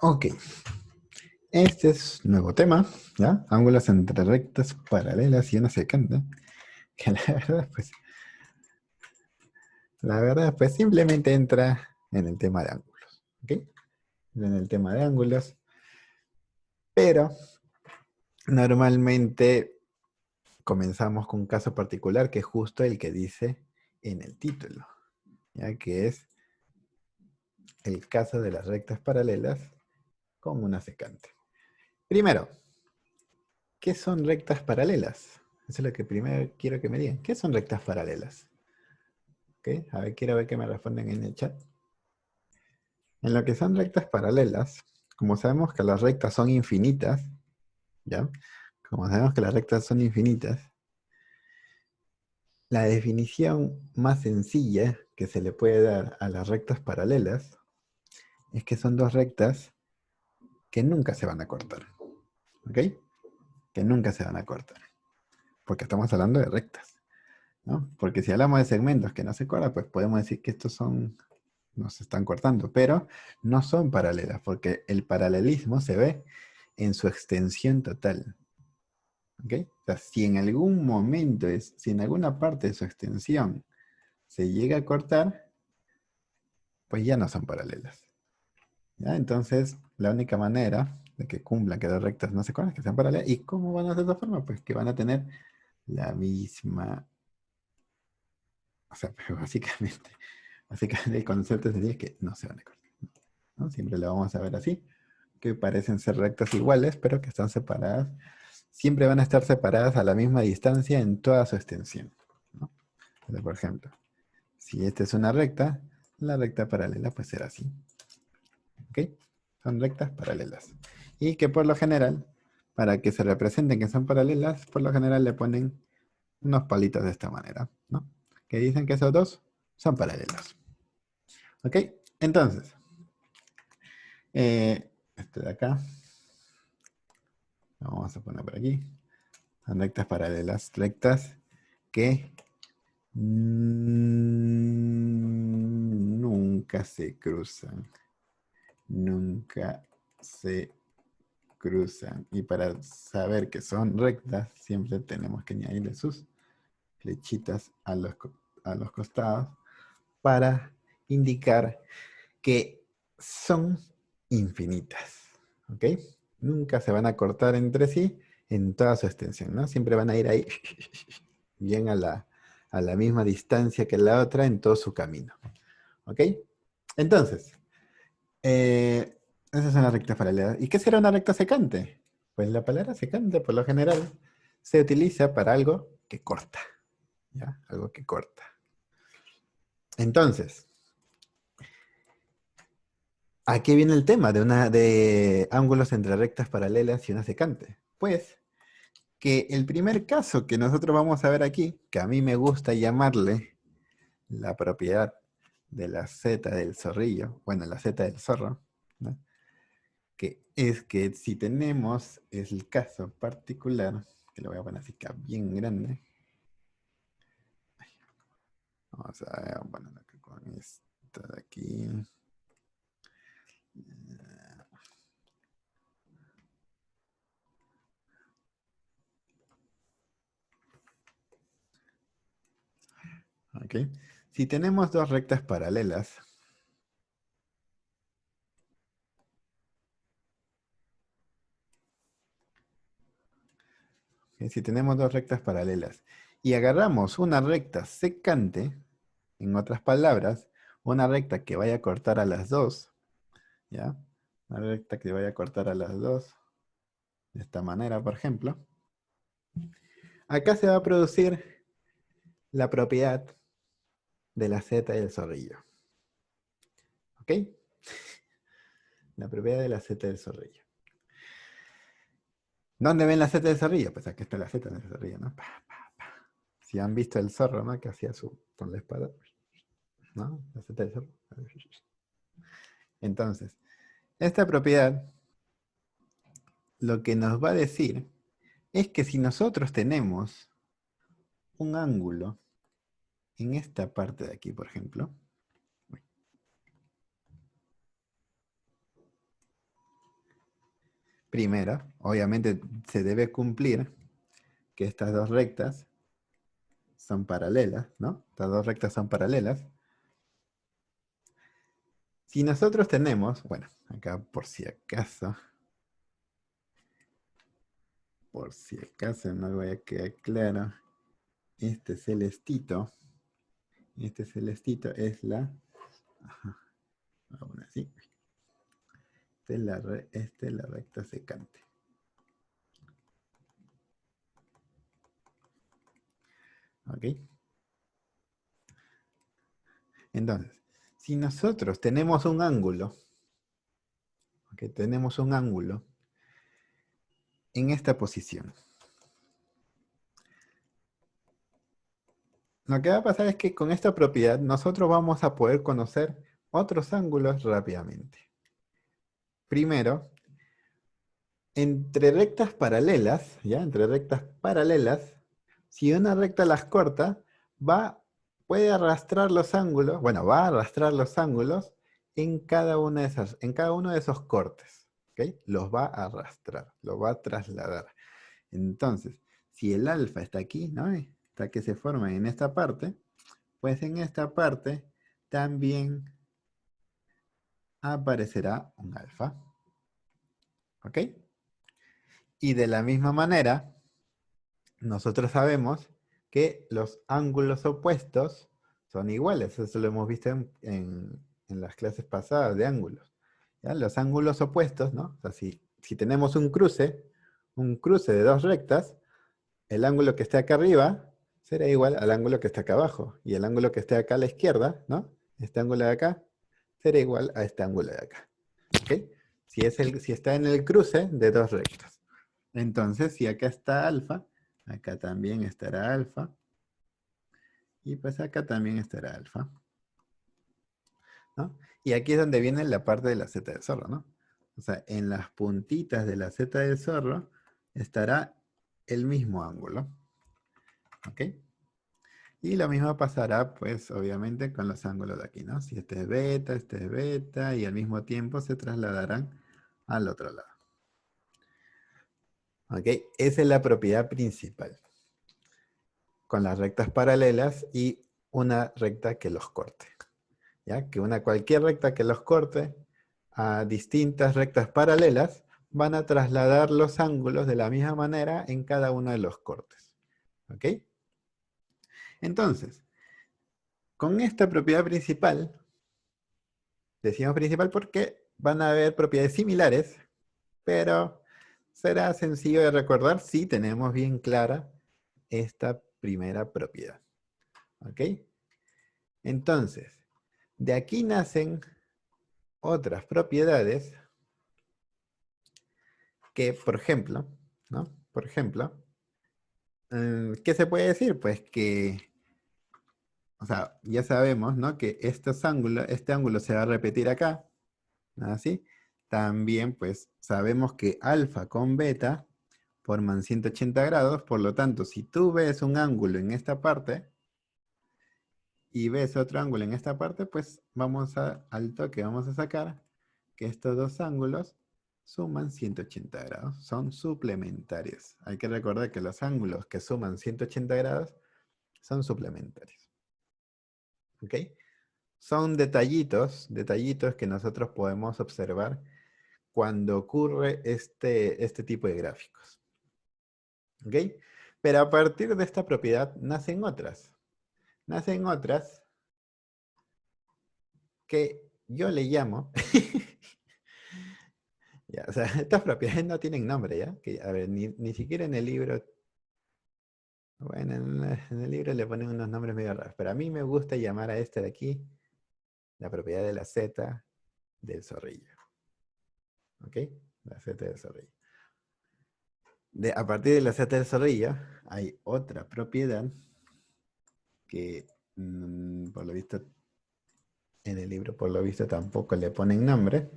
Ok, este es nuevo tema, ¿ya? Ángulos entre rectas paralelas y una secante. Que la verdad, pues simplemente entra en el tema de ángulos, ¿ok? En el tema de ángulos, pero normalmente comenzamos con un caso particular que es justo el que dice en el título, ¿ya? Que es el caso de las rectas paralelas con una secante. Primero, ¿qué son rectas paralelas? Eso es lo que primero quiero que me digan. ¿Qué son rectas paralelas? ¿Ok? A ver, quiero ver que me responden en el chat. En lo que son rectas paralelas, como sabemos que las rectas son infinitas, ¿ya? Como sabemos que las rectas son infinitas, la definición más sencilla que se le puede dar a las rectas paralelas es que son dos rectas que nunca se van a cortar, ¿ok? Que nunca se van a cortar, porque estamos hablando de rectas, ¿no? Porque si hablamos de segmentos que no se cortan, pues podemos decir que estos son, no se están cortando, pero no son paralelas, porque el paralelismo se ve en su extensión total. ¿Ok? O sea, si en algún momento, si en alguna parte de su extensión se llega a cortar, pues ya no son paralelas. ¿Ya? Entonces, la única manera de que cumplan que dos rectas no se cortan es que sean paralelas. ¿Y cómo van a hacer de esa forma? Pues que van a tener la misma... O sea, pero básicamente el concepto sería que no se van a cortar, ¿no? Siempre lo vamos a ver así, que parecen ser rectas iguales, pero que están separadas. Siempre van a estar separadas a la misma distancia en toda su extensión, ¿no? Entonces, por ejemplo, si esta es una recta, la recta paralela pues será así. ¿Ok? Son rectas paralelas. Y que por lo general, para que se representen que son paralelas, por lo general le ponen unos palitos de esta manera, ¿no? Que dicen que esos dos son paralelos. ¿Ok? Entonces, este de acá, lo vamos a poner por aquí. Son rectas paralelas, rectas que nunca se cruzan. Nunca se cruzan. Y para saber que son rectas, siempre tenemos que añadirle sus flechitas a los costados para indicar que son infinitas. ¿Ok? Nunca se van a cortar entre sí en toda su extensión, ¿no? Siempre van a ir ahí bien a la misma distancia que la otra en todo su camino. ¿Ok? Entonces, esa es una recta paralela. ¿Y qué será una recta secante? Pues la palabra secante, por lo general, se utiliza para algo que corta, ¿ya? Algo que corta. Entonces, aquí viene el tema de ángulos entre rectas paralelas y una secante. Pues, que el primer caso que nosotros vamos a ver aquí, que a mí me gusta llamarle la propiedad de la zeta del zorrillo, bueno, la zeta del zorro, ¿no? Que es que si tenemos el caso particular, que lo voy a poner así acá bien grande, vamos a poner acá con esto de aquí. Ok. Si tenemos dos rectas paralelas, ¿ok? Si tenemos dos rectas paralelas y agarramos una recta secante, en otras palabras, una recta que vaya a cortar a las dos, ¿ya? Una recta que vaya a cortar a las dos, de esta manera, por ejemplo. Acá se va a producir la propiedad de la zeta del zorrillo. ¿Ok? La propiedad de la zeta del zorrillo. ¿Dónde ven la zeta del zorrillo? Pues aquí está la zeta del zorrillo, ¿no? Pa, pa, pa. Si han visto el zorro, ¿no? Que hacía con la espada, ¿no? La zeta del zorro. Entonces, esta propiedad lo que nos va a decir es que si nosotros tenemos un ángulo en esta parte de aquí, por ejemplo, primero, obviamente se debe cumplir que estas dos rectas son paralelas, ¿no? Estas dos rectas son paralelas. Si nosotros tenemos, bueno, acá por si acaso no vaya a quedar claro, este celestito es la, ajá, aún así, esta es la recta secante. ¿Ok? Entonces, si nosotros tenemos un ángulo, ¿ok? Tenemos un ángulo en esta posición. Lo que va a pasar es que con esta propiedad nosotros vamos a poder conocer otros ángulos rápidamente. Primero, entre rectas paralelas, ¿ya? Entre rectas paralelas, si una recta las corta, puede arrastrar los ángulos, bueno, va a arrastrar los ángulos en cada una de esas, en cada uno de esos cortes, ¿ok? Los va a arrastrar, los va a trasladar. Entonces, si el alfa está aquí, ¿no? Está que se forma en esta parte, pues en esta parte también aparecerá un alfa, ¿ok? Y de la misma manera, nosotros sabemos que los ángulos opuestos son iguales. Eso lo hemos visto en las clases pasadas de ángulos. ¿Ya? Los ángulos opuestos, ¿no? O sea, si tenemos un cruce de dos rectas, el ángulo que esté acá arriba será igual al ángulo que está acá abajo. Y el ángulo que esté acá a la izquierda, ¿no? Este ángulo de acá, será igual a este ángulo de acá. ¿Ok? Si está en el cruce de dos rectas. Entonces, si acá está alfa, acá también estará alfa. Y pues acá también estará alfa, ¿no? Y aquí es donde viene la parte de la zeta del zorro, ¿no? O sea, en las puntitas de la zeta del zorro estará el mismo ángulo. ¿Ok? Y lo mismo pasará, pues, obviamente, con los ángulos de aquí, ¿no? Si este es beta, y al mismo tiempo se trasladarán al otro lado. ¿Ok? Esa es la propiedad principal. Con las rectas paralelas y una recta que los corte. ¿Ya? Que cualquier recta que los corte a distintas rectas paralelas van a trasladar los ángulos de la misma manera en cada uno de los cortes. ¿Ok? Entonces, con esta propiedad principal, decimos principal porque van a haber propiedades similares, pero será sencillo de recordar si tenemos bien clara esta primera propiedad. ¿Ok? Entonces, de aquí nacen otras propiedades que, por ejemplo, ¿no? Por ejemplo, ¿qué se puede decir? Pues que, o sea, ya sabemos, ¿no? Que este ángulo se va a repetir acá, ¿no? ¿Así? También, pues, sabemos que alfa con beta forman 180 grados, por lo tanto, si tú ves un ángulo en esta parte y ves otro ángulo en esta parte, pues al toque vamos a sacar que estos dos ángulos suman 180 grados, son suplementarios. Hay que recordar que los ángulos que suman 180 grados son suplementarios. ¿Ok? Son detallitos que nosotros podemos observar cuando ocurre este tipo de gráficos. ¿Ok? Pero a partir de esta propiedad nacen otras. Nacen otras que yo le llamo... Ya, o sea, estas propiedades no tienen nombre, ¿ya? Que, a ver, ni siquiera en el libro. Bueno, en el libro le ponen unos nombres medio raros, pero a mí me gusta llamar a este de aquí la propiedad de la zeta del zorrillo. ¿Ok? La zeta del zorrillo. A partir de la zeta del zorrillo hay otra propiedad que por lo visto en el libro por lo visto tampoco le ponen nombre,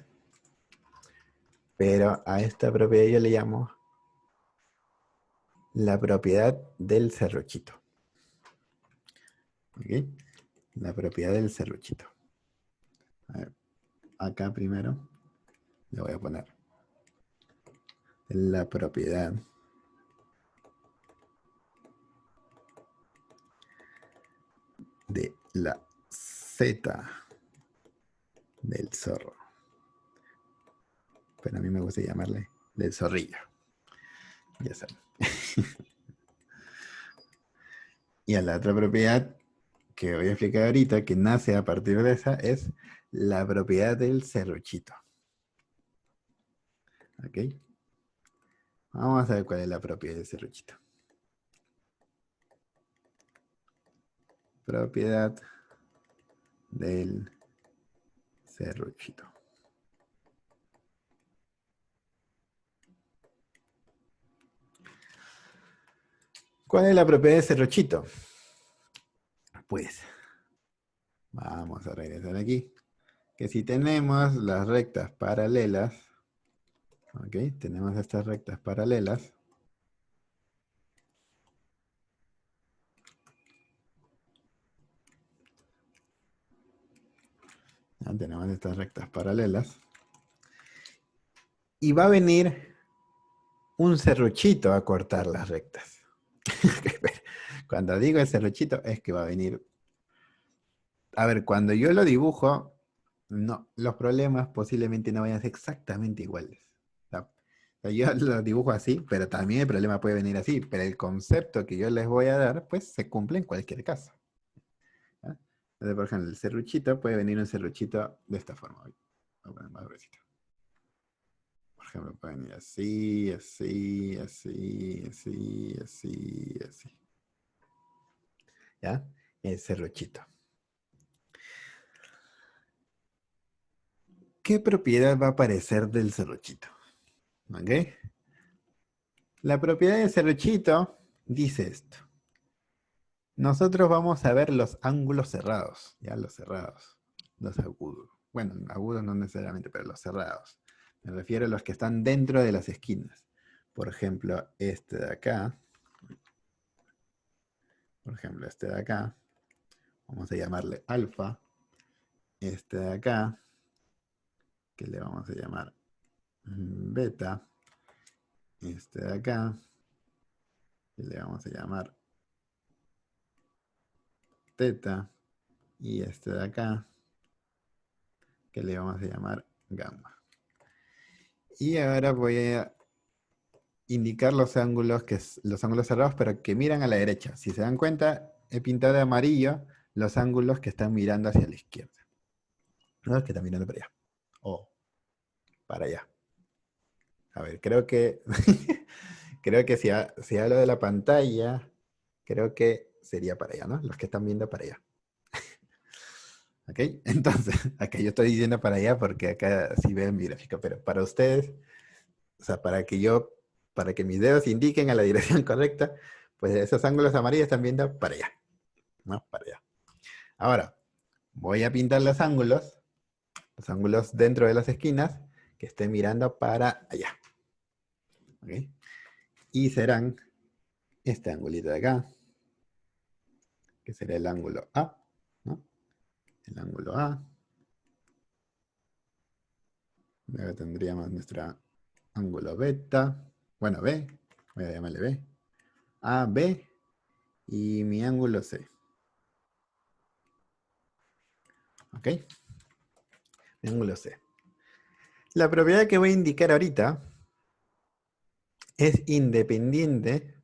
pero a esta propiedad yo le llamo la propiedad del serruchito. ¿Ok? La propiedad del serruchito. A ver, acá primero le voy a poner la propiedad de la Z del zorro. Pero a mí me gusta llamarle del zorrillo. Ya saben. Y a la otra propiedad que voy a explicar ahorita, que nace a partir de esa, es la propiedad del serruchito. ¿Ok? Vamos a ver cuál es la propiedad del serruchito. Propiedad del serruchito. ¿Cuál es la propiedad del serruchito? Pues, vamos a regresar aquí. Que si tenemos las rectas paralelas, ¿ok? Tenemos estas rectas paralelas. Ya tenemos estas rectas paralelas. Y va a venir un serruchito a cortar las rectas. Cuando digo el serruchito es que va a venir. A ver, cuando yo lo dibujo, no, los problemas posiblemente no vayan a ser exactamente iguales. O sea, yo lo dibujo así, pero también el problema puede venir así. Pero el concepto que yo les voy a dar, pues se cumple en cualquier caso. ¿Ya? Entonces, por ejemplo, el serruchito puede venir un serruchito de esta forma. Voy a poner más gruesito. Por ejemplo, puede venir así, así, así, así, así, así. ¿Ya? El serruchito. ¿Qué propiedad va a aparecer del serruchito? ¿Ok? La propiedad del serruchito dice esto. Nosotros vamos a ver los ángulos cerrados, ¿ya? Los cerrados, los agudos. Bueno, agudos no necesariamente, pero los cerrados. Me refiero a los que están dentro de las esquinas. Por ejemplo, este de acá. Por ejemplo, este de acá. Vamos a llamarle alfa. Este de acá, que le vamos a llamar beta. Este de acá, que le vamos a llamar teta. Y este de acá, que le vamos a llamar gamma. Y ahora voy a indicar los ángulos cerrados, pero que miran a la derecha. Si se dan cuenta, he pintado de amarillo los ángulos que están mirando hacia la izquierda. No los que están mirando para allá. O para allá. A ver, creo que creo que si hablo de la pantalla, creo que sería para allá, ¿no? Los que están viendo para allá. ¿Ok? Entonces, acá yo estoy diciendo para allá porque acá sí ven mi gráfico, pero para ustedes, o sea, para que mis dedos indiquen a la dirección correcta, pues esos ángulos amarillos están viendo para allá, ¿no? Para allá. Ahora, voy a pintar los ángulos dentro de las esquinas, que estén mirando para allá. ¿Ok? Y serán este angulito de acá, que será el ángulo A, ¿no? El ángulo A. Luego tendríamos nuestro ángulo beta, bueno, B, voy a llamarle B. A, B y mi ángulo C. ¿Ok? Mi ángulo C. La propiedad que voy a indicar ahorita es independiente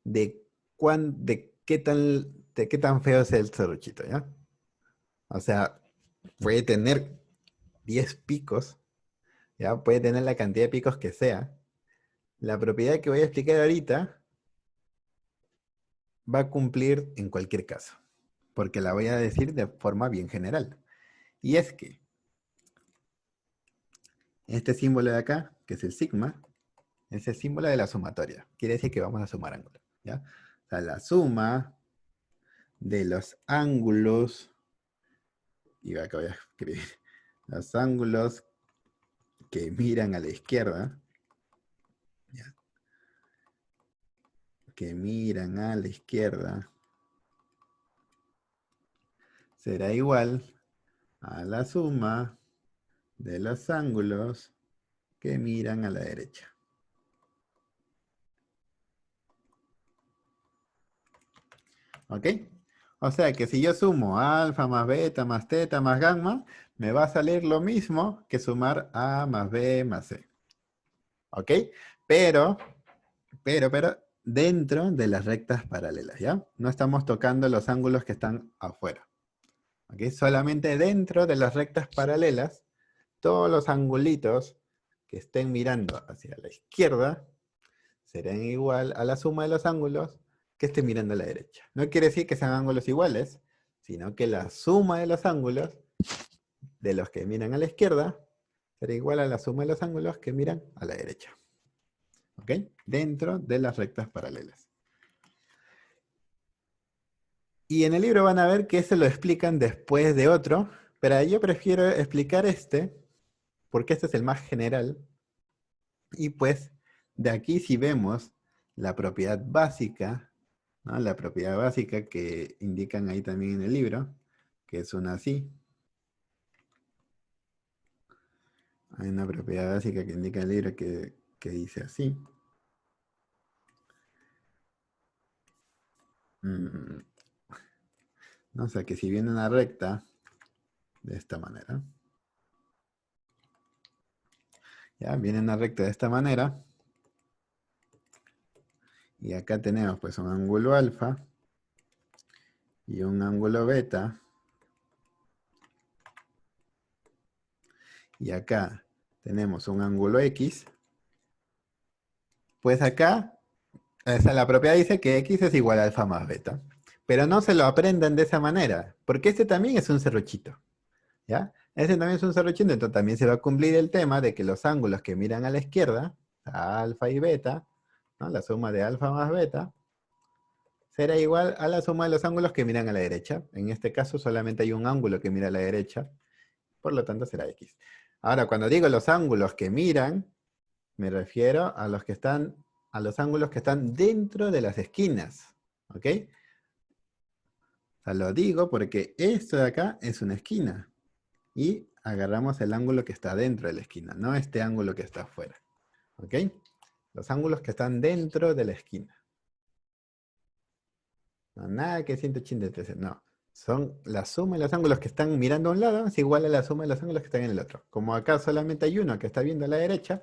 de, de qué tan feo es el serruchito, ¿ya? O sea, puede tener 10 picos, ¿ya? Puede tener la cantidad de picos que sea. La propiedad que voy a explicar ahorita va a cumplir en cualquier caso, porque la voy a decir de forma bien general. Y es que este símbolo de acá, que es el sigma, es el símbolo de la sumatoria. Quiere decir que vamos a sumar ángulos, ¿ya? O sea, la suma de los ángulos, y acá voy a escribir, los ángulos que miran a la izquierda, ¿ya? Que miran a la izquierda, será igual a la suma de los ángulos que miran a la derecha. ¿Ok? O sea que si yo sumo alfa más beta más teta más gamma, me va a salir lo mismo que sumar A más B más C. ¿Ok? Pero, pero, dentro de las rectas paralelas, ¿ya? No estamos tocando los ángulos que están afuera. ¿Ok? Solamente dentro de las rectas paralelas, todos los angulitos que estén mirando hacia la izquierda serán igual a la suma de los ángulos que estén mirando a la derecha. No quiere decir que sean ángulos iguales, sino que la suma de los ángulos de los que miran a la izquierda será igual a la suma de los ángulos que miran a la derecha. ¿Ok? Dentro de las rectas paralelas. Y en el libro van a ver que ese lo explican después de otro, pero yo prefiero explicar este, porque este es el más general. Y pues, de aquí si vemos la propiedad básica, ¿no? La propiedad básica que indican ahí también en el libro, que es una así. Hay una propiedad básica que indica el libro que dice así. Mm, no sé, que si viene una recta de esta manera, ya viene una recta de esta manera, y acá tenemos pues un ángulo alfa y un ángulo beta, y acá tenemos un ángulo X, pues acá, la propiedad dice que X es igual a alfa más beta. Pero no se lo aprendan de esa manera, porque este también es un serruchito, ¿ya? Ese también es un serruchito, entonces también se va a cumplir el tema de que los ángulos que miran a la izquierda, alfa y beta, ¿no? La suma de alfa más beta, será igual a la suma de los ángulos que miran a la derecha. En este caso solamente hay un ángulo que mira a la derecha, por lo tanto será X. Ahora, cuando digo los ángulos que miran, me refiero a los que están, a los ángulos que están dentro de las esquinas. ¿Ok? O sea, lo digo porque esto de acá es una esquina. Y agarramos el ángulo que está dentro de la esquina, no este ángulo que está afuera. ¿Ok? Los ángulos que están dentro de la esquina. No, nada que 183, no. Son la suma de los ángulos que están mirando a un lado es igual a la suma de los ángulos que están en el otro. Como acá solamente hay uno que está viendo a la derecha,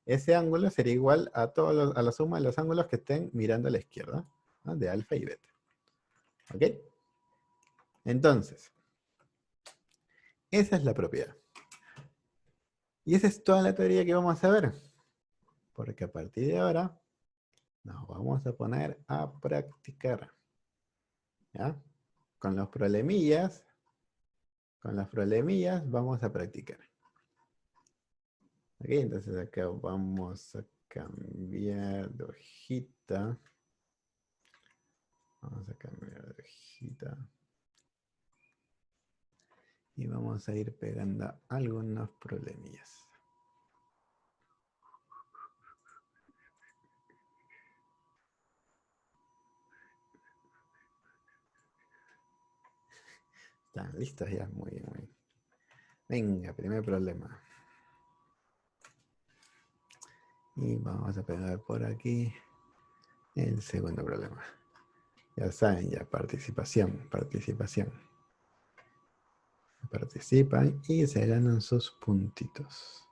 ese ángulo sería igual a, a la suma de los ángulos que estén mirando a la izquierda, ¿no? De alfa y beta. ¿Ok? Entonces, esa es la propiedad. Y esa es toda la teoría que vamos a ver. Porque a partir de ahora nos vamos a poner a practicar. ¿Ya? Con los problemillas, vamos a practicar. Ok, entonces acá vamos a cambiar de hojita. Vamos a cambiar de hojita. Y vamos a ir pegando algunos problemillas. ¿Están listos ya? Muy bien, muy bien. Venga, primer problema. Y vamos a pegar por aquí el segundo problema. Ya saben, ya participación, participación. Participan y se ganan sus puntitos.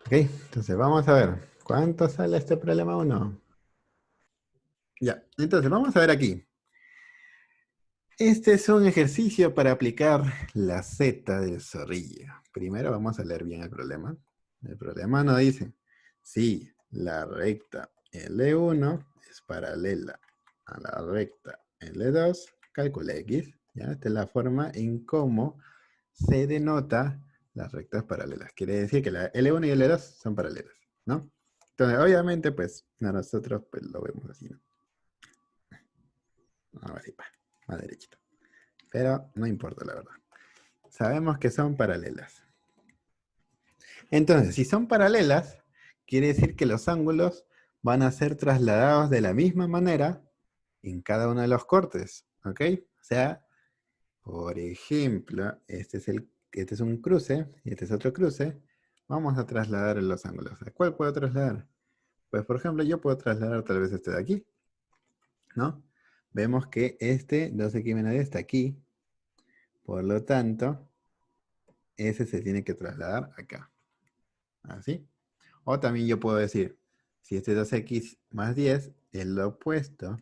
Ok, entonces vamos a ver. ¿Cuánto sale este problema 1? Ya, entonces vamos a ver aquí. Este es un ejercicio para aplicar la Z del zorrillo. Primero vamos a leer bien el problema. El problema nos dice, si la recta L1 es paralela a la recta L2, calcula X. ¿Ya? Esta es la forma en cómo se denota las rectas paralelas. Quiere decir que la L1 y L2 son paralelas, ¿no? Entonces, obviamente, pues, nosotros pues, lo vemos así, ¿no? Ahora sí, más derechito. Pero no importa, la verdad. Sabemos que son paralelas. Entonces, si son paralelas, quiere decir que los ángulos van a ser trasladados de la misma manera en cada uno de los cortes, ¿ok? O sea, por ejemplo, este es un cruce y este es otro cruce. Vamos a trasladar los ángulos. ¿A cuál puedo trasladar? Pues, por ejemplo, yo puedo trasladar tal vez este de aquí, ¿no? Vemos que este 2x menos 10 está aquí. Por lo tanto, ese se tiene que trasladar acá. ¿Así? O también yo puedo decir, si este 2x más 10, el opuesto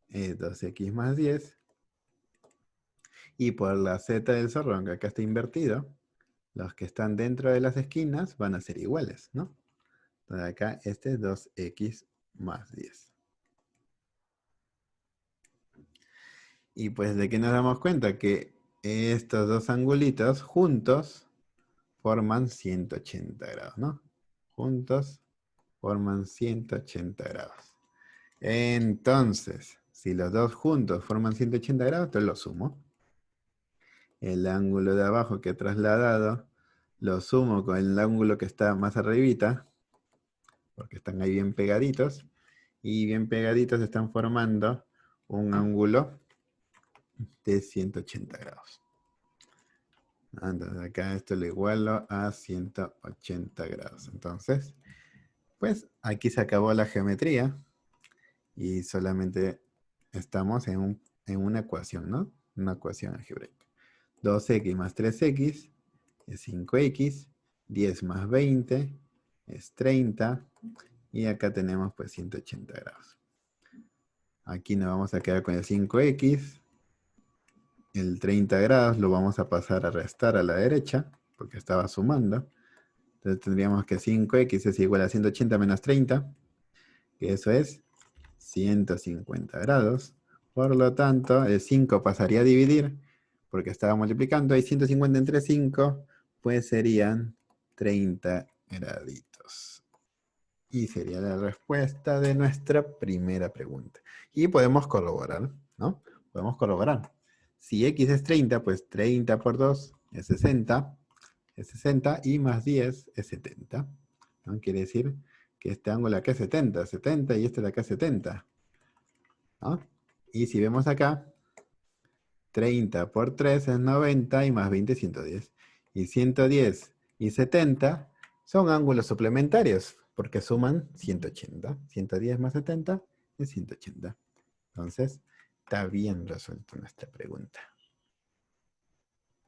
es 2x más 10. Y por la z del zorrón, que acá está invertido, los que están dentro de las esquinas van a ser iguales, ¿no? Entonces acá este es 2x más 10. Y pues de qué nos damos cuenta que estos dos angulitos juntos forman 180 grados, ¿no? Juntos forman 180 grados. Entonces, si los dos juntos forman 180 grados, entonces lo sumo. El ángulo de abajo que he trasladado, lo sumo con el ángulo que está más arribita, porque están ahí bien pegaditos, y bien pegaditos están formando un ángulo de 180 grados. Entonces acá esto lo igualo a 180 grados. Entonces, pues aquí se acabó la geometría y solamente estamos en una ecuación, ¿no? Una ecuación algebraica. 2x más 3x es 5x, 10 más 20 es 30 y acá tenemos pues 180 grados. Aquí nos vamos a quedar con el 5x. El 30 grados lo vamos a pasar a restar a la derecha, porque estaba sumando. Entonces tendríamos que 5x es igual a 180 menos 30, que eso es 150 grados. Por lo tanto, el 5 pasaría a dividir, porque estaba multiplicando, y 150 entre 5, pues serían 30 graditos. Y sería la respuesta de nuestra primera pregunta. Y podemos corroborar, ¿no? Podemos corroborar. Si x es 30, pues 30 por 2 es 60. Es 60 y más 10 es 70. ¿No? Quiere decir que este ángulo acá es 70. 70 y este de acá es 70. ¿No? Y si vemos acá, 30 por 3 es 90 y más 20 es 110. Y 110 y 70 son ángulos suplementarios porque suman 180. 110 más 70 es 180. Entonces, está bien resuelta nuestra pregunta.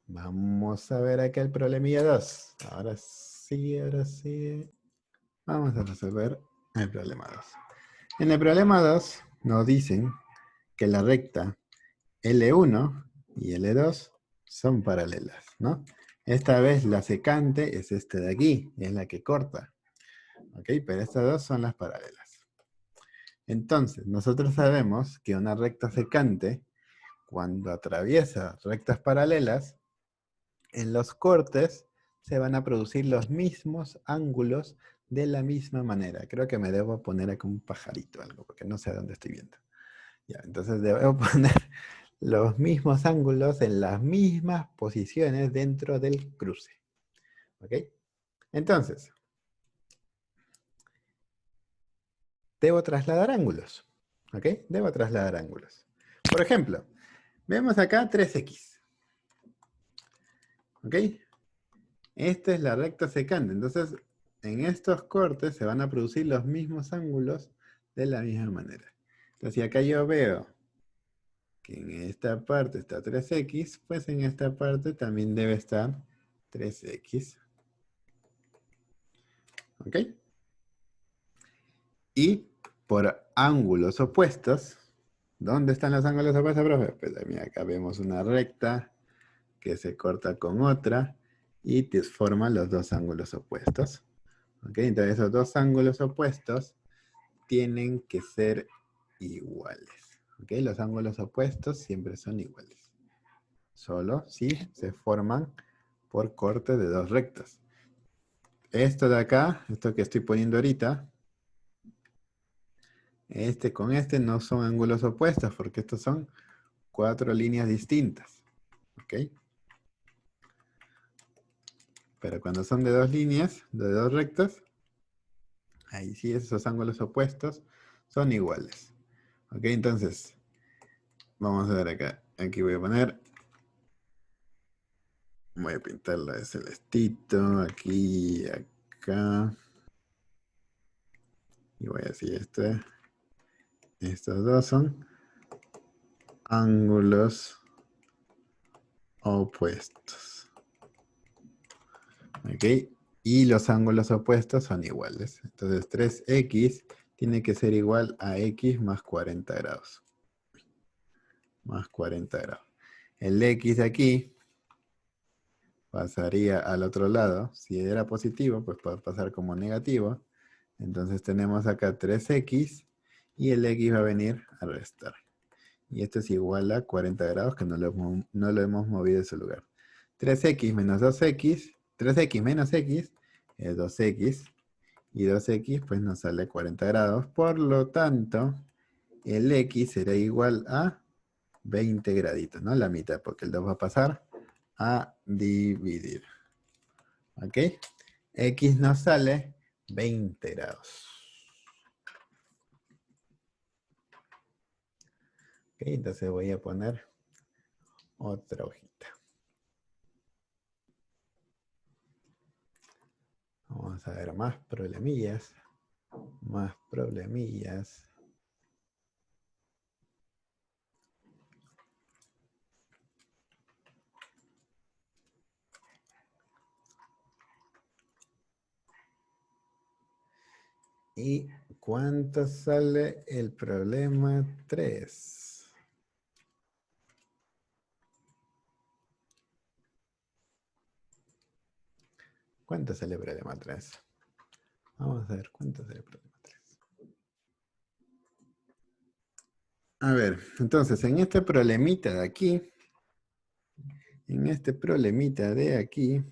Vamos a ver acá el problemilla 2. Ahora sí, ahora sí. Vamos a resolver el problema 2. En el problema 2 nos dicen que la recta L1 y L2 son paralelas, ¿no? Esta vez la secante es esta de aquí, es la que corta. ¿Ok? Pero estas dos son las paralelas. Entonces, nosotros sabemos que una recta secante, cuando atraviesa rectas paralelas, en los cortes se van a producir los mismos ángulos de la misma manera. Creo que me debo poner aquí un pajarito o algo, porque no sé dónde estoy viendo. Ya, entonces debo poner los mismos ángulos en las mismas posiciones dentro del cruce. ¿Ok? Entonces, debo trasladar ángulos. ¿Ok? Debo trasladar ángulos. Por ejemplo, vemos acá 3x. ¿Ok? Esta es la recta secante. Entonces, en estos cortes se van a producir los mismos ángulos de la misma manera. Entonces, si acá yo veo que en esta parte está 3x, pues en esta parte también debe estar 3x. ¿Ok? Y por ángulos opuestos, ¿dónde están los ángulos opuestos, profe? Pues mira, acá vemos una recta que se corta con otra y te forman los dos ángulos opuestos. ¿Ok? Entonces esos dos ángulos opuestos tienen que ser iguales. ¿Ok? Los ángulos opuestos siempre son iguales. Solo si se forman por corte de dos rectas. Esto de acá, esto que estoy poniendo ahorita, este con este no son ángulos opuestos porque estos son cuatro líneas distintas. ¿Ok? Pero cuando son de dos líneas, de dos rectas, ahí sí esos ángulos opuestos son iguales. ¿Ok? Entonces, vamos a ver acá. Aquí voy a poner, voy a pintarla de celestito, aquí, acá. Y voy a decir estos dos son ángulos opuestos. ¿Ok? Y los ángulos opuestos son iguales. Entonces 3x tiene que ser igual a x más 40 grados. Más 40 grados. El x de aquí pasaría al otro lado. Si era positivo, pues puede pasar como negativo. Entonces tenemos acá 3x y el x va a venir a restar. Y esto es igual a 40 grados que no lo hemos movido de su lugar. 3x menos 2x, 3x menos x es 2x. Y 2x pues nos sale 40 grados. Por lo tanto, el x será igual a 20 graditos, ¿no? La mitad, porque el 2 va a pasar a dividir. ¿Ok? X nos sale 20 grados. Ok, entonces voy a poner otra hojita. Vamos a ver más problemillas. Más problemillas. ¿Y cuánto sale el problema 3? ¿Cuánto sale el problema 3? Vamos a ver cuánto sale el problema 3. A ver, entonces en este problemita de aquí,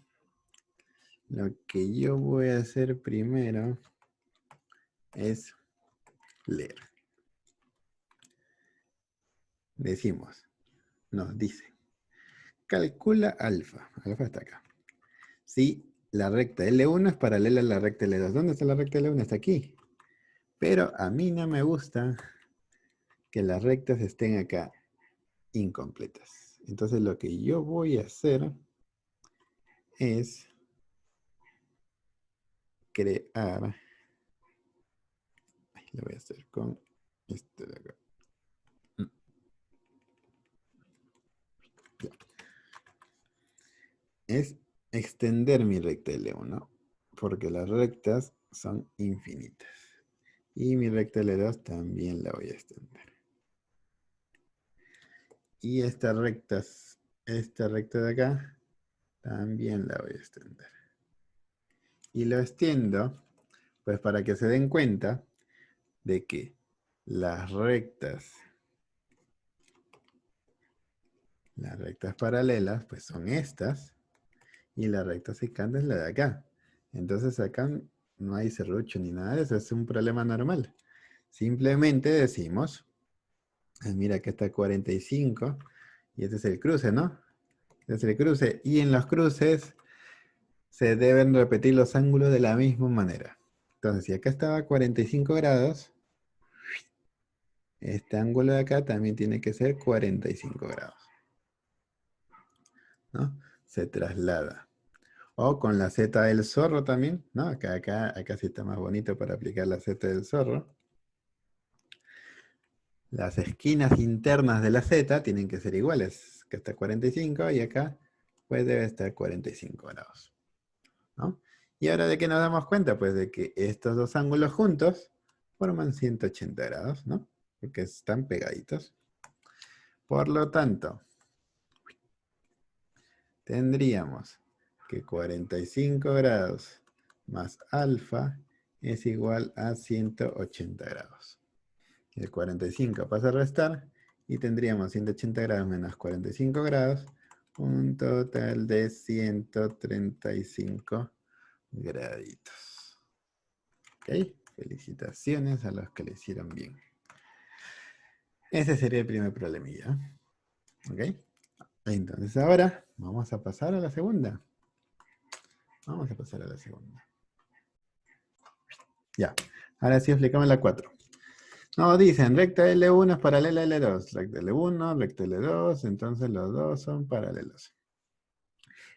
lo que yo voy a hacer primero es leer. Nos dice, calcula alfa. Alfa está acá. Si la recta L1 es paralela a la recta L2. ¿Dónde está la recta L1? Está aquí. Pero a mí no me gusta que las rectas estén acá incompletas. Entonces lo que yo voy a hacer es crear, lo voy a hacer con este de acá. Ya. Es extender mi recta L1, porque las rectas son infinitas. Y mi recta L2 también la voy a extender. Y esta recta de acá, también la voy a extender. Y lo extiendo, pues para que se den cuenta de que las rectas paralelas, pues son estas, y la recta secante es la de acá. Entonces acá no hay serrucho ni nada de eso, es un problema normal. Simplemente decimos, mira, acá está 45, y este es el cruce, ¿no? Este es el cruce, y en los cruces se deben repetir los ángulos de la misma manera. Entonces, si acá estaba 45 grados, este ángulo de acá también tiene que ser 45 grados. ¿No? Se traslada. O con la Z del zorro también, ¿no? Acá sí está más bonito para aplicar la Z del zorro. Las esquinas internas de la Z tienen que ser iguales. Acá está 45 y acá pues debe estar 45 grados. ¿No? Y ahora de qué nos damos cuenta, pues de que estos dos ángulos juntos forman 180 grados, ¿no? Porque están pegaditos. Por lo tanto, tendríamos que 45 grados más alfa es igual a 180 grados. El 45 pasa a restar y tendríamos 180 grados menos 45 grados, un total de 135 graditos. ¿Ok? Felicitaciones a los que lo hicieron bien. Ese sería el primer problemilla. ¿Ok? Entonces ahora vamos a pasar a la segunda. Vamos a pasar a la segunda. Ya. Ahora sí explicamos la 4. No, dicen recta L1 es paralela a L2. Recta L1, recta L2. Entonces los dos son paralelos.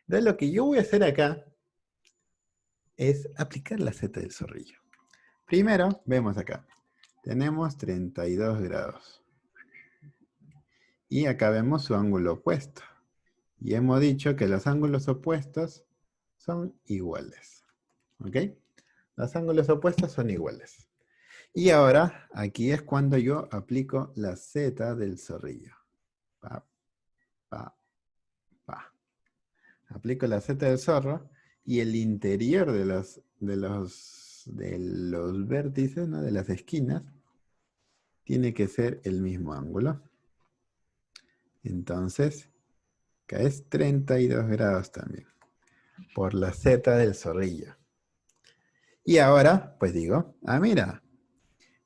Entonces lo que yo voy a hacer acá es aplicar la Z del zorrillo. Primero, vemos acá. Tenemos 32 grados. Y acá vemos su ángulo opuesto. Y hemos dicho que los ángulos opuestos son iguales. ¿Ok? Los ángulos opuestos son iguales. Y ahora, aquí es cuando yo aplico la Z del zorrillo. Pa, pa, pa. Aplico la Z del zorro y el interior de los vértices, ¿no? De las esquinas, tiene que ser el mismo ángulo. Entonces, acá es 32 grados también, por la Z del zorrillo. Y ahora, pues digo,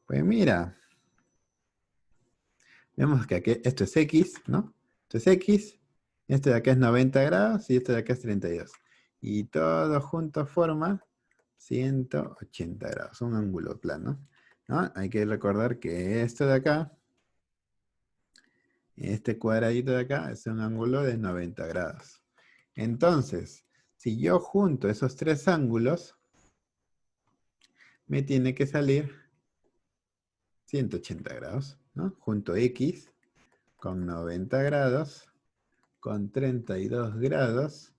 pues mira, vemos que aquí, esto es X, ¿no? Esto es X, esto de acá es 90 grados y esto de acá es 32. Y todo junto forma 180 grados, un ángulo plano, ¿no? Hay que recordar que esto de acá, este cuadradito de acá, es un ángulo de 90 grados. Entonces, si yo junto esos tres ángulos, me tiene que salir 180 grados, ¿no? Junto X con 90 grados, con 32 grados,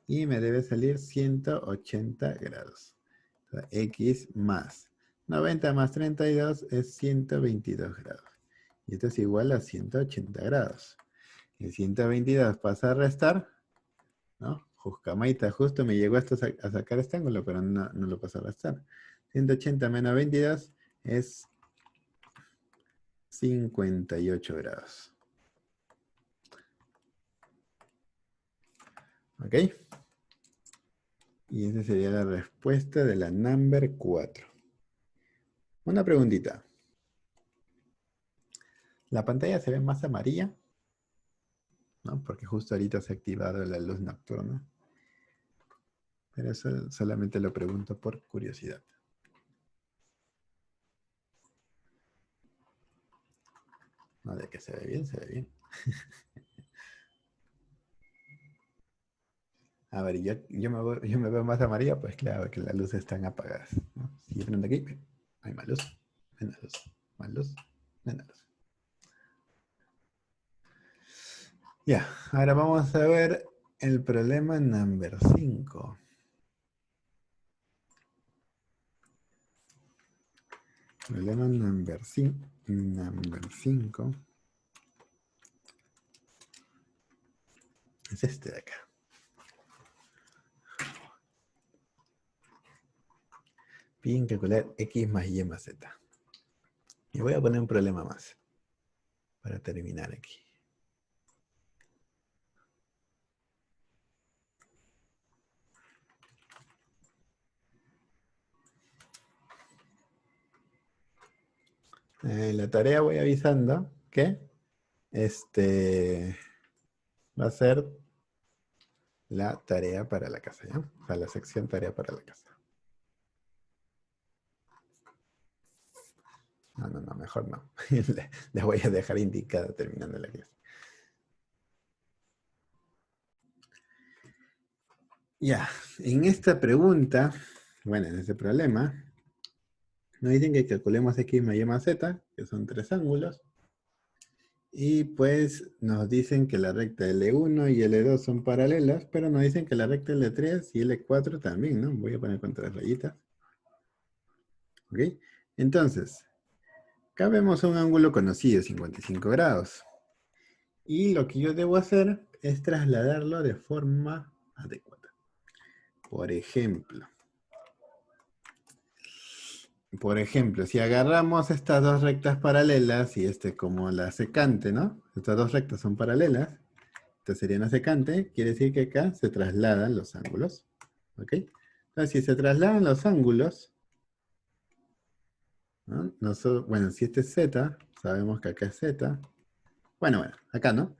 y me debe salir 180 grados. Entonces, X más 90 más 32 es 122 grados. Y esto es igual a 180 grados. Y 122 pasa a restar, ¿no? Juscamaita, justo me llegó esto a sacar este ángulo, pero no lo pasa a restar. 180 menos 22 es 58 grados. ¿Ok? Y esa sería la respuesta de la number 4. Una preguntita. ¿La pantalla se ve más amarilla? ¿No? Porque justo ahorita se ha activado la luz nocturna. Pero eso solamente lo pregunto por curiosidad. No, de que se ve bien, se ve bien. A ver, yo me veo más amarilla, pues claro, que las luces están apagadas, ¿no? Si yo prendo aquí, hay más luz, menos luz, más luz, menos luz. Ya, ahora vamos a ver el problema number 5. Problema number 5 es este de acá. Piden calcular x más y más z. Y voy a poner un problema más para terminar aquí. En la tarea voy avisando que va a ser la tarea para la casa, ¿ya? O sea, la sección tarea para la casa. No, mejor no. Les voy a dejar indicada terminando la clase. Ya, en esta pregunta, bueno, en este problema, nos dicen que calculemos x más y más z, que son tres ángulos. Y pues nos dicen que la recta L1 y L2 son paralelas, pero nos dicen que la recta L3 y L4 también, ¿no? Voy a poner con tres rayitas. ¿Ok? Entonces, acá vemos un ángulo conocido, 55 grados. Y lo que yo debo hacer es trasladarlo de forma adecuada. Por ejemplo, si agarramos estas dos rectas paralelas y como la secante, ¿no? Estas dos rectas son paralelas. Esta sería una secante, quiere decir que acá se trasladan los ángulos. ¿Ok? Entonces, si se trasladan los ángulos, ¿no? Bueno, si este es Z, sabemos que acá es Z. Bueno, acá, ¿no?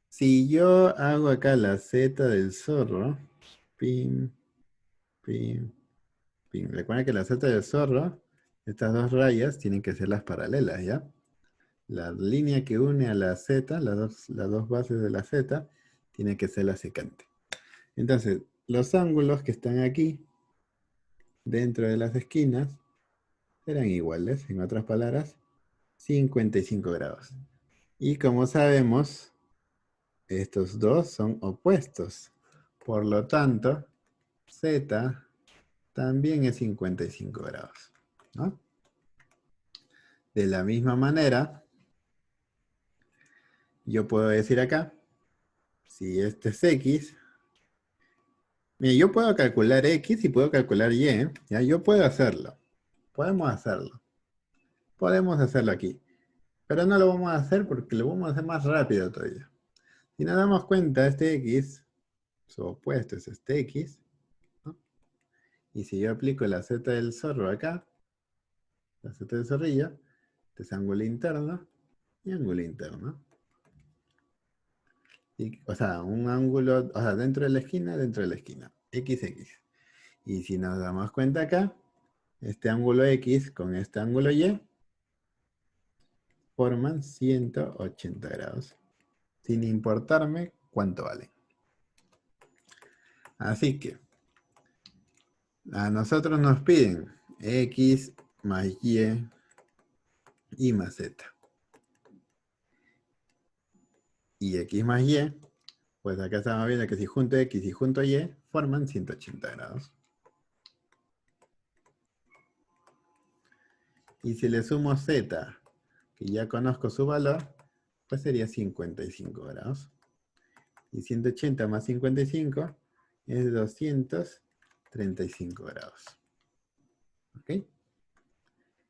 Si yo hago acá la Z del zorro, pim, pim, pim. Recuerden que la Z del zorro, estas dos rayas tienen que ser las paralelas, ¿ya? La línea que une a la Z, las dos bases de la Z, tiene que ser la secante. Entonces, los ángulos que están aquí dentro de las esquinas serán iguales. En otras palabras, 55 grados. Y como sabemos, estos dos son opuestos. Por lo tanto, Z también es 55 grados, ¿no? De la misma manera, yo puedo decir acá, si este es X, mira, yo puedo calcular X y puedo calcular Y, ¿eh? Ya, yo puedo hacerlo. Podemos hacerlo. Podemos hacerlo aquí. Pero no lo vamos a hacer porque lo vamos a hacer más rápido todavía. Si nos damos cuenta, este X, su opuesto es este X, ¿no? Y si yo aplico la Z del zorro acá, la Z del zorrillo, este es ángulo interno y ángulo interno. Y, o sea, un ángulo, o sea, dentro de la esquina, X, X. Y si nos damos cuenta acá, este ángulo X con este ángulo Y forman 180 grados, sin importarme cuánto vale. Así que, a nosotros nos piden X más Y más Z. Y X más Y, pues acá estamos viendo que si junto X y junto Y, forman 180 grados. Y si le sumo Z, que ya conozco su valor, pues sería 55 grados. Y 180 más 55 es 235 grados. ¿Ok?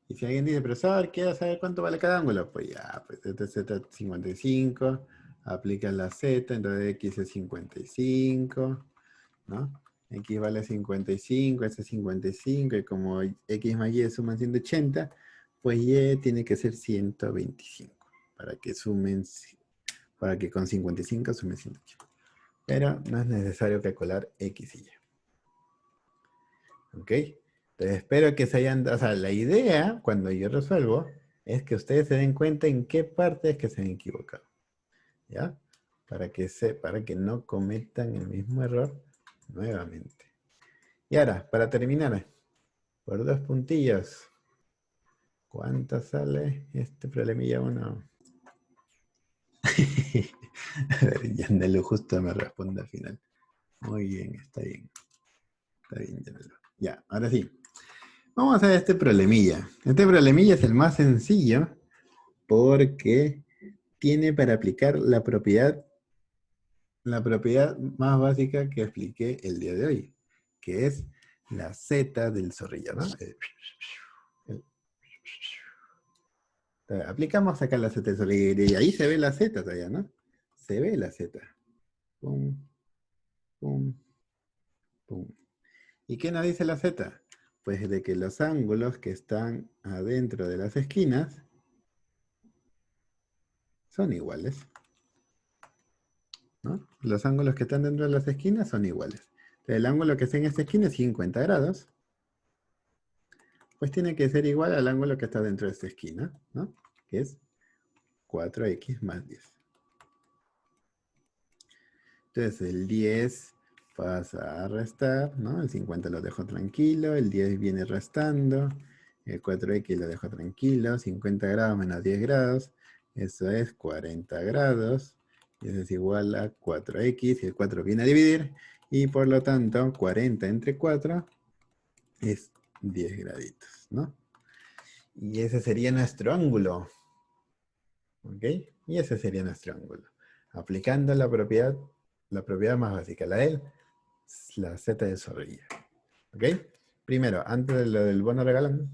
Y si alguien dice, profesor, quiero saber cuánto vale cada ángulo, pues ya, pues este es Z 55, aplica la Z, entonces X es 55, ¿no? X vale 55, este es 55, y como X más Y suman 180, pues Y tiene que ser 125, para que sumen, para que con 55 sumen 180. Pero no es necesario calcular X y Y. ¿Ok? Entonces espero que se hayan, o sea, la idea cuando yo resuelvo es que ustedes se den cuenta en qué parte es que se han equivocado. ¿Ya? Para que no cometan el mismo error nuevamente. Y ahora, para terminar, por 2 puntillos, ¿cuánto sale este problemilla 1? A ver, Yanelo justo me responde al final. Muy bien, está bien. Está bien, Yanelo. Ya, ahora sí. Vamos a hacer este problemilla. Este problemilla es el más sencillo porque tiene para aplicar la propiedad más básica que expliqué el día de hoy, que es la Z del zorrillo, ¿no? Aplicamos acá la Z del zorrillo y ahí se ve la Z todavía, ¿no? Se ve la Z. Pum, pum, pum. ¿Y qué nos dice la Z? Pues de que los ángulos que están adentro de las esquinas son iguales, ¿no? Los ángulos que están dentro de las esquinas son iguales. Entonces, el ángulo que está en esta esquina es 50 grados, pues tiene que ser igual al ángulo que está dentro de esta esquina, ¿no? Que es 4x más 10. Entonces el 10 pasa a restar, ¿no? El 50 lo dejo tranquilo, el 10 viene restando, el 4x lo dejo tranquilo, 50 grados menos 10 grados, eso es 40 grados, y eso es igual a 4x, y el 4 viene a dividir, y por lo tanto 40 entre 4 es 10 graditos, ¿no? Y ese sería nuestro ángulo, ¿ok? Y ese sería nuestro ángulo. Aplicando la propiedad más básica, la Z de zorrilla. ¿Ok? Primero, antes de lo del bono regalón,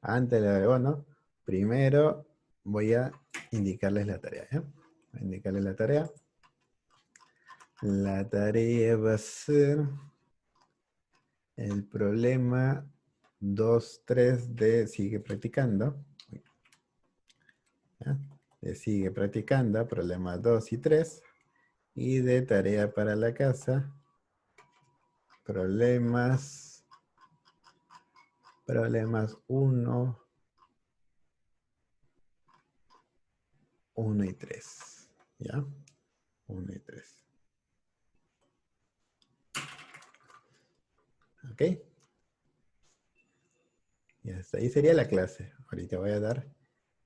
antes de lo del bono, primero voy a indicarles la tarea. ¿Ya? Voy a indicarles la tarea. La tarea va a ser el problema 2-3 de sigue practicando. ¿Ya? De sigue practicando, problema 2 y 3. Y de tarea para la casa, problemas 1, 1 y 3. ¿Ya? 1 y 3. ¿Ok? Y hasta ahí sería la clase. Ahorita voy a dar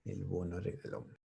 el bono regalón.